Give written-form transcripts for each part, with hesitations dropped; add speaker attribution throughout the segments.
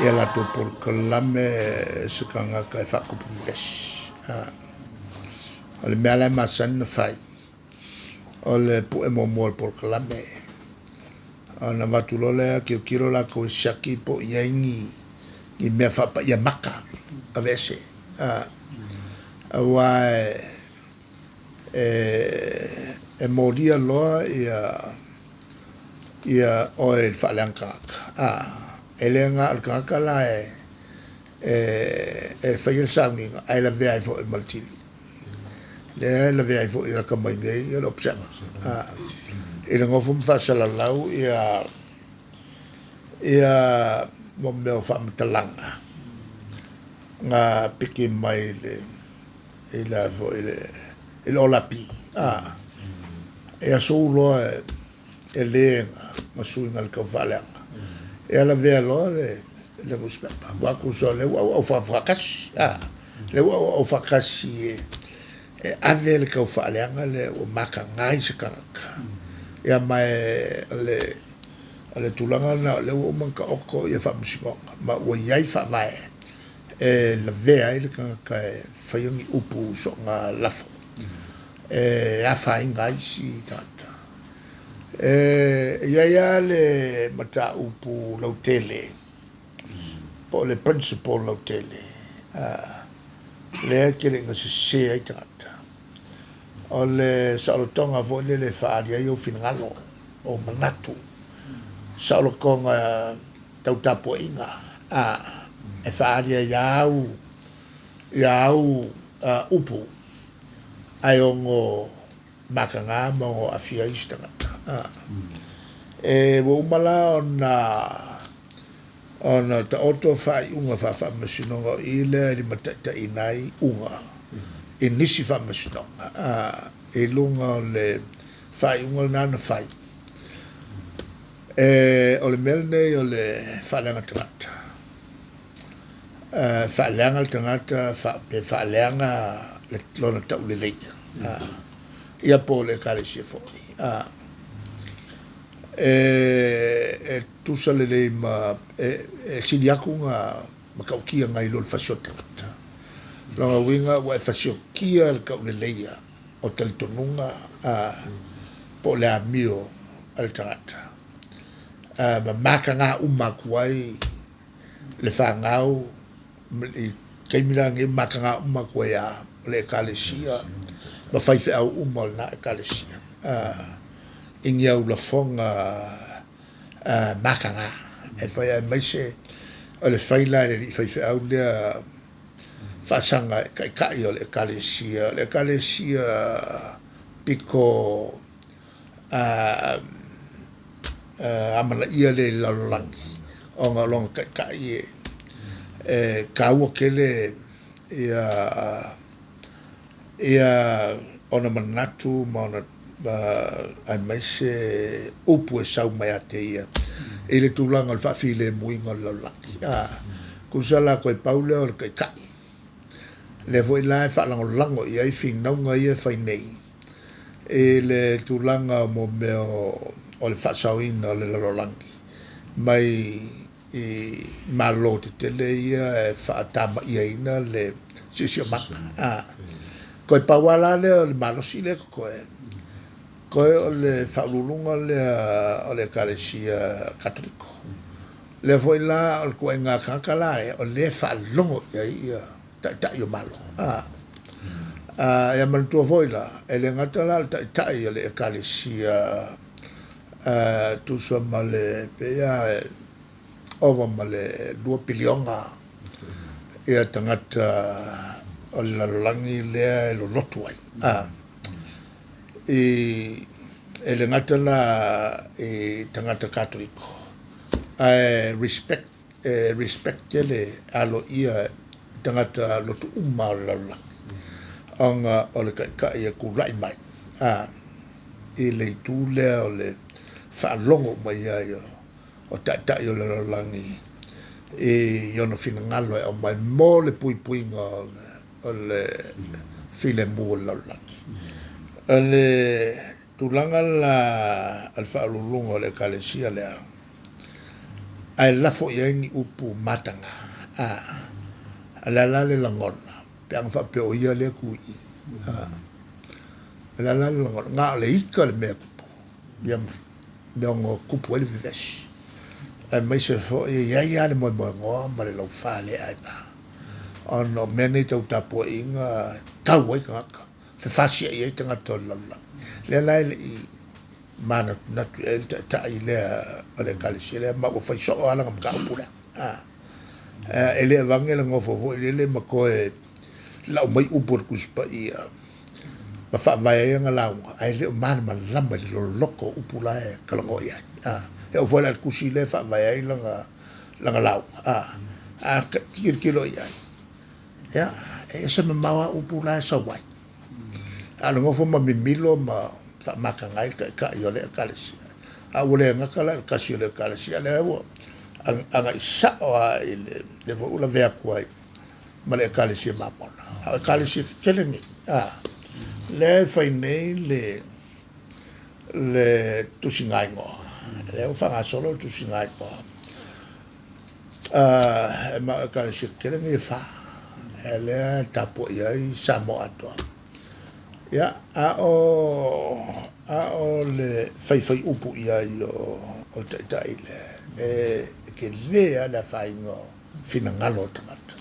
Speaker 1: ia latou polokalame se kagaka e faakopuvesi o le mea lai masani na fai o le puʻe momoa le polokalame ona matulole kiokilo lakou e siaki po iaigi i mea faapaia maka avese aua e molia loa ia oe le faaleaga kagaka e lea ga le kagaka la e faia le sauniga ae lavea ai foʻi ma le tili lea lavea ai foʻi lakamaiga ia le observa i le gofo ma faasalalau ia mo mea o faamatalaga ga piki mai i la foʻi le olapi e asou loa e lē ga suiga le kaufaaleaga e ala vea loa le newspaper ua kuso le ua au faafakasi le ua au fakasi e ave le kaufaaleaga le ua makagai se kagaka ia mai le tulaga na le ua uma kaoko ia faamasigoga ma ua iai faavae e lavea ai le kagaka e faiagi upu soʻoga lafo e afaiga ai si tagata ia ia le mataupu lautele po le principal lautele lea keleʻiga sesē ai tagata o le saʻolotoga foʻi le faaali ai ou finagalo o manatu saʻolokoga tautapuaʻiga e faaali ai iau upu ai ogo makaga ma ogo afia ai se tagata e ua uma la ona taoto faaiʻuga faafamasinoga o i lea i le mataʻitaʻina ai uga i nisi faamasinoga i luga o le faaiʻuga lana na fai o le mea lenei o le faaleaga tagata faaleaga le tagata pe faaleaga lona taʻuleleia ia po le ekalesia foʻi e tusa lelei ma e sili aku ga ma kaukia gai lo le fasio tagata loga uiga ua e fasiokia le kaʻuleleia o talitonuga po le amio a le tagata ma makaga uma aku ai le fagau i kaimilagi makaga uma aku ai o le ekalesia ma fai feʻau uma o lena ekalesia igi au lafoga makaga e fai ai maise o le faila le lii faifeʻau lea faasaga e kaʻikaʻi o le ekalesia piko amanaʻia le lalolagi oga loga kaʻikaʻi e kaua kele ia ona manatu ma ona ai maise upu e sau mai ate ia i le tulaga o le faafilemuiga o le lalolagi kusa la koe pau lea o le kaʻikaʻi le foʻi la e faalagolago ia i finauga ia fainei i le tulaga mo mea o le faasaoina o le lalolagi mai i malo tetele ia e faatamaʻiaina le siosiomaka koe paua la lea o le malosi lea kokoe koe o le faaululuga lea o le ekalesia katoliko lea foʻi la o le kuaʻiga kagaka la o lē faalogo ia taʻitaʻi o malo ia manatua foʻi la e le gata la le taʻitaʻi o le ekalesia tusa ma le peia ova ma le 2 pilioga ia tagata o le lalolagi lea e lolotu ai e le gata la i tagata katoliko ae respect ele aloia tagata lotu uma o le lalolagi auga o le kaʻikaʻi e kulaʻi mai i le itu lea o le faalogo mai ai o taʻitaʻi o le lalolagi i ona finagalo e au mai mo le puipuiga o le filemu o le lalolagi a le tulaga la le faaluluga o le ekalesia lea ai lafo ia ni upu matanga la le langona pe ang fa pe o ia le ku la le langona nga le ika le me kupu ia me ngo kupu le vives ai mai se fo ia le mo ngo ma le lo fa le ai ono mene tau tapo inga kau ai kaka se fasia ia tanga tola le la le mana natu ta ile ale kalisi le ma ko fa so ala ngam ka pula ele vangela ngofo ele mako la mai upor kuspa ia ma fa vai nga la ai le man ma lamba lo loko upula e kalango ia e o vola kusi le fa vai la la kilo ia ya e se me mawa upula sa wai ala ngofo ma mimilo ma ta maka ngai ka yo le kalisi wole nga kala kasi le kalisi le wo anga isa o le vo ula vea kuai ma le kalisi ma pona kalisi kelengi le fai nei le tusingai ngo le o fanga solo tusingai ngo ma kalisi kelengi fa le tapo ia sa mo ato ya o le fai upu ia o tai le ke lea la fai ngo fina ngalo tamata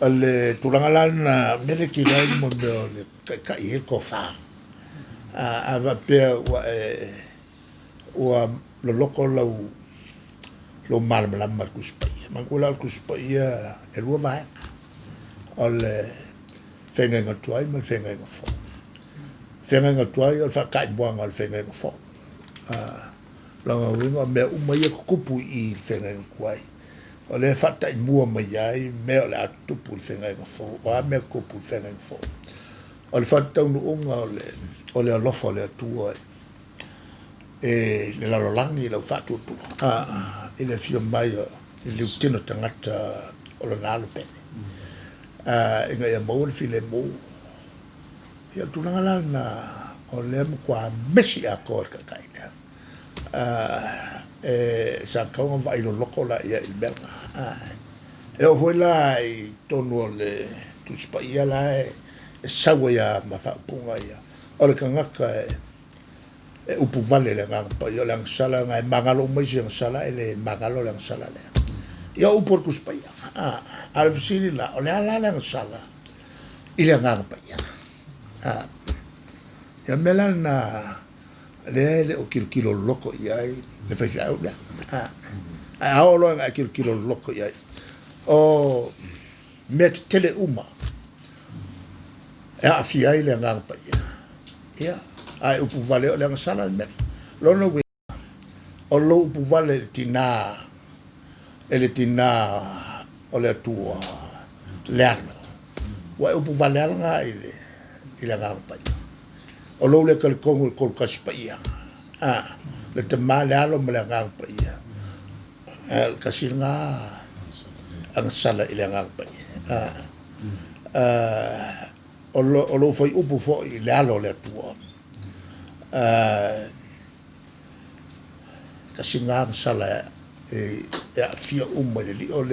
Speaker 1: ale tulanga lana mele ki lai mo le ka i ko fa ava pe wa lo loko lo mal la mar kuspai mangula kuspai e lo vai ole fenga ngatuai mal fenga ngafo fenga ngatuai al fa kai buang al fenga ngafo langa winga me umai ko kupu i fenga ngkuai ole fa tai mua mai ai me ole atupu fenga ngafo o me kupu fenga ngafo ole fa tau no unga ole lofo le tua le la langi le fa tu ile fio mai le utino tangata ole nalo pe inga ia mau le file mo ia tulanga lana o le kwa mesi a kor ka kaina sa kaunga vai lo loko la ia il belga e o voila i tonu le tu spa ia la sawa ia ma fa punga ia o le kangaka upu vale le nganga pa ia lang sala ngai mangalo mai sing sala ele mangalo lang sala le ia upor ku spa ia al visiri la o le ala lang sala ile nganga pa ia ya melana le o kilo loko ia le fa ja ula a lo nga kilo loko ia o met tele uma a fia ile nganga pa ia ai upu vale o le sala met lo no we o lo upu vale tina ele tina o le tua le ano wa upu vale nga ile nganga pa o lo le kal kongo kol kaspaia le te male alo mele ngang pa ia kasinga ang sala ile ngang pa o lo foi upu fo ile alo le tua kasinga ang sala e fia li o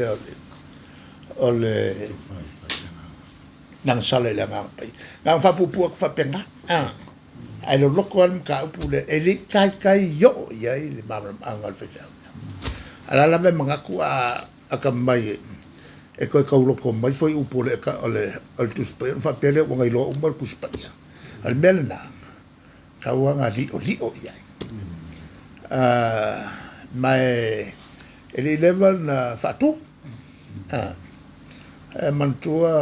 Speaker 1: le nang sala ile ngang pa ngang fa pupu fa penga ai lo loko al ka pule ele kai yo ia le mam angal fe ala la me mangaku a kamai e ko loko mai foi upule ka ole al tu spe fa pele o ngai lo umar kuspaia al melna ka wanga li o ia mai ele level na fatu mantua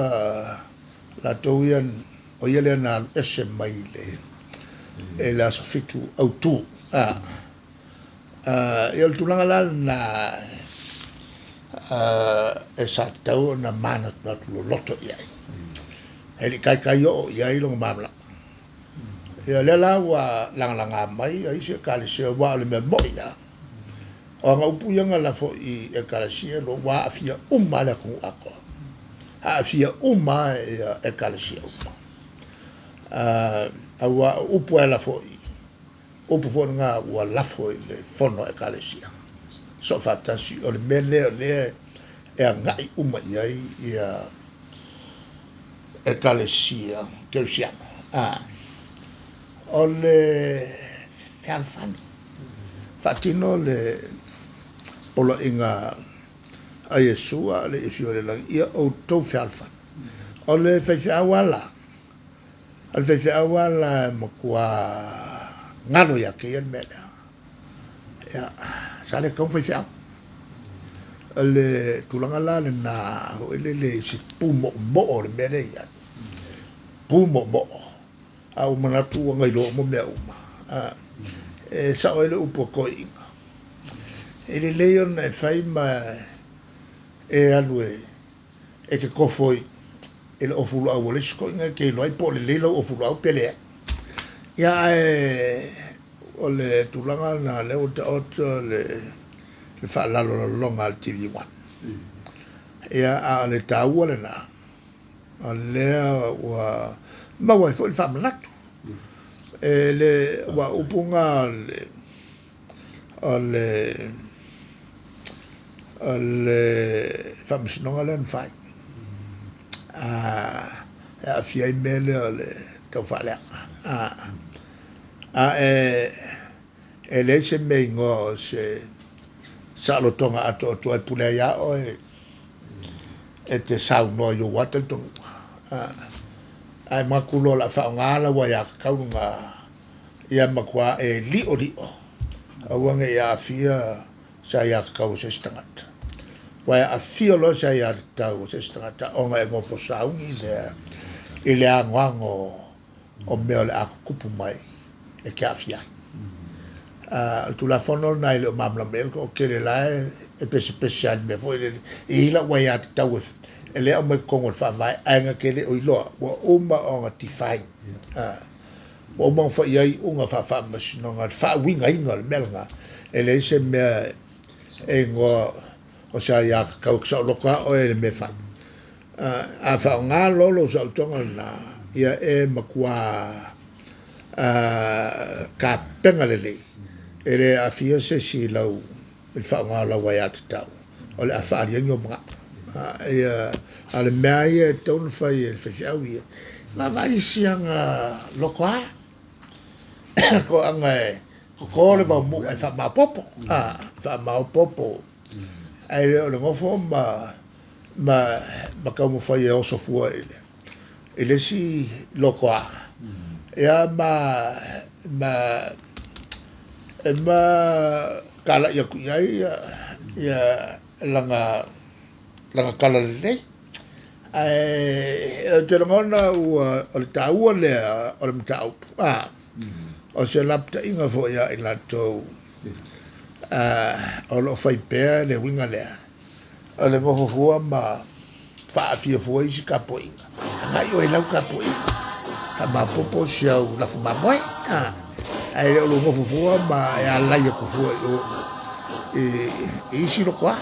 Speaker 1: la toian o ile na ese mai le e la sofitu au tu il tulanga la na e sa tau na mana na tu loto ia ele kai yo ia i lo mamla ia le la wa langa mai ai se kali se wa le me moia o nga upu yanga la fo i e kali se lo wa afia la ku ako afia e kali se awa upu ala foi upu fo nga wa la foi le fono e kalesia so fatasi o le mele e ngai uma iai ia ekalesia keusiano o le fialfani fatino le polo inga a Yesua le ifio le lang ia o tau fialfani o le feifiawala al feifiawala makua ngalo ya ke yan mele ya sale kong feifiaw le tulanga la le na o le si pumo mo le mele ya pumo mo au manatu ngai lo mo me uma sa o le upo ko inga ele leon e fai ma e alue e ke kofoi ele ofulu au le sko inga ke loi po le lelo ofulu au pele ya o le tulanga na le o le fa la longa al TV1 ya a le tau le na a le wa ma wa fo le fa manatu le wa upunga le famsnonga le fai a fia mele le to fale le se mengo se sa lo tonga ato to e pule ya o e te sau no yo watel to ai makulo la fa ngala wa ya kaunga ia makwa e li o wanga ya fia sa ya kau se stangat wa ya fia lo sa ya tau se stangat o nga ngo fo saungi le ango o me le akupu mai e ka fia tu la fono na le mamla mel ko kele la e special me foi e la wa ya tau ele o me kongo fa vai anga kele o ilo o uma o ti fai o mo fa ia unga fa mas no nga fa winga inga melga ele se me ngo o sa ya ka so lo ka o ele me fa a fa nga lo so tonga na ia e makua ka penga le ele a fia se si lau il fa nga la wa ya tau o le a fa ia ngoma ia ale mai e ton fai el fesiawi la vai sianga lokoa ko anga ko le va mo e fa ma popo fa ma popo ai le ngofo ma ka mo fai o so fu ele si lokoa ia ma kala ya ku ya langa kala le te ngona o le tau le o le tau o se lapta inga fo ya ila to o lo fai pe le winga le o le mo fo ma fa fia fo i ka po inga ngai o ila ka po inga fa ma popo sia la fa ma moi ai lo mo fo ma ya la ya ko fo e si lo kwa